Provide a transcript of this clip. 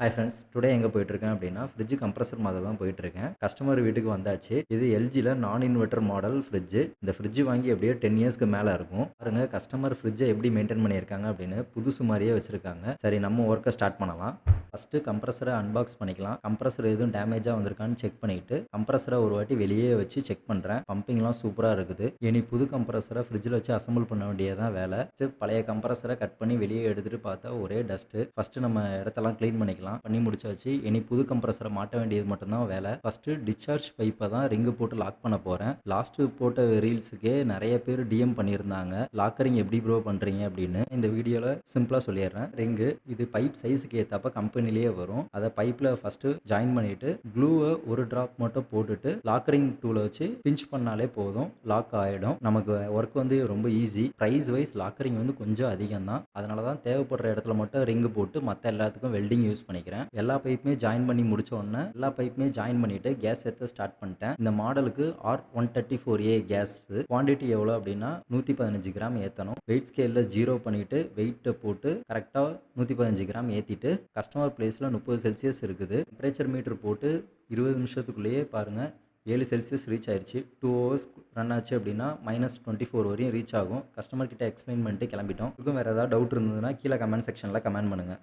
Hi friends, today எங்கே போயிட்டுருக்கேன் அப்படின்னா ஃப்ரிட்ஜ் கம்ப்ரஸர் மாதிரி தான் போயிட்டுருக்கேன். கஸ்டமர் வீட்டுக்கு வந்தாச்சு. இது எல்ஜியில் நான் இன்வெர்ட்டர் மாடல் ஃப்ரிட்ஜ். இந்த ஃப்ரிட்ஜ் வாங்கி எப்படியோ 10 இயர்ஸ்க்கு மேலே இருக்கும். பாருங்க கஸ்டமர் ஃப்ரிட்ஜை எப்படி மெயின்டைன் பண்ணியிருக்காங்க அப்படின்னு புதுசு மாதிரியே வச்சுருக்காங்க. சரி, நம்ம ஒர்க்கை ஸ்டார்ட் பண்ணலாம். ஃபஸ்ட்டு கம்ப்ரஸரை அன்பாக்ஸ் பண்ணிக்கலாம். கம்ப்ரஸர் எதுவும் டேமேஜாக வந்திருக்கான்னு செக் பண்ணிவிட்டு கம்ப்ரஸரை ஒரு வாட்டி வெளியே வச்சு செக் பண்ணுறேன். பம்பிங்லாம் சூப்பராக இருக்குது. இனி புது கம்ப்ரஸரை ஃப்ரிட்ஜில் வச்சு அசம்பிள் பண்ண வேண்டியதான் வேலை. பழைய கம்ப்ரஸரை கட் பண்ணி வெளியே எடுத்துகிட்டு பார்த்தா ஒரே டஸ்ட்டு. ஃபஸ்ட்டு நம்ம இடத்தெல்லாம் க்ளீன் பண்ணிக்கலாம். பண்ணி முடிச்சாச்சு. இனி புது கம்ப்ரஸரை மாட்ட வேண்டியது மட்டும்தான் வேலை. ஃபஸ்ட்டு டிஸ்சார்ஜ் பைப்பை தான் ரிங்கு போட்டு லாக் பண்ண போகிறேன். லாஸ்ட்டு போட்ட ரீல்ஸுக்கே நிறைய பேர் டிஎம் பண்ணியிருந்தாங்க, லாக்கரிங் எப்படி ப்ரோ பண்ணுறீங்க அப்படின்னு. இந்த வீடியோவில் சிம்பிளாக சொல்லிடுறேன். ரிங்கு இது பைப் சைஸுக்கு ஏற்றப்ப கம்பெனிலேயே வரும். அதை பைப்பில் ஃபஸ்ட்டு ஜாயின் பண்ணிவிட்டு க்ளூவை ஒரு ட்ராப் மட்டும் போட்டுட்டு லாக்கரிங் டூலை வச்சு பிஞ்ச் பண்ணாலே போதும், லாக் ஆகிடும். நமக்கு ஒர்க் வந்து ரொம்ப ஈஸி. ப்ரைஸ் வைஸ் லாக்கரிங் வந்து கொஞ்சம் அதிகம் தான். அதனால தான் தேவைப்படுற இடத்துல மட்டும் ரிங்கு போட்டு மற்ற எல்லாத்துக்கும் வெல்டிங் யூஸ் பண்ணிக்கிறேன். எல்லா பைப்புமே ஜாயின் பண்ணி முடிச்ச உடனே எல்லா பைப்புமே ஜாயின் பண்ணிட்டு கேஸ் ஏற்ற ஸ்டார்ட் பண்ணிட்டேன். இந்த மாடலுக்கு R134A கேஸ் குவான்டிட்டி எவ்வளோ அப்படின்னா 115 கிராம் ஏற்றணும். வெயிட் ஸ்கேலில் 0 பண்ணிட்டு வெயிட்டை போட்டு கரெக்டாக 115 கிராம் ஏற்றிட்டு கஸ்டமர் பிளேஸில் 30 செல்சியஸ் இருக்குது. டெம்பரேச்சர் மீட்டர் போட்டு 20 நிமிஷத்துக்குள்ளேயே பாருங்கள் 7 செல்சியஸ் ரீச் ஆயிடுச்சு. 2 ஹவர்ஸ் ரன் ஆச்சு அப்படின்னா -24 வரையும் ரீச் ஆகும். கஸ்டமர் கிட்ட எக்ஸ்பிளைன் பண்ணிட்டு கிளம்பிட்டோம். இதுக்கும் வேறு ஏதாவது டவுட் இருந்ததுன்னா கீழே கமெண்ட் செக்ஷனில் கமெண்ட் பண்ணுங்கள்.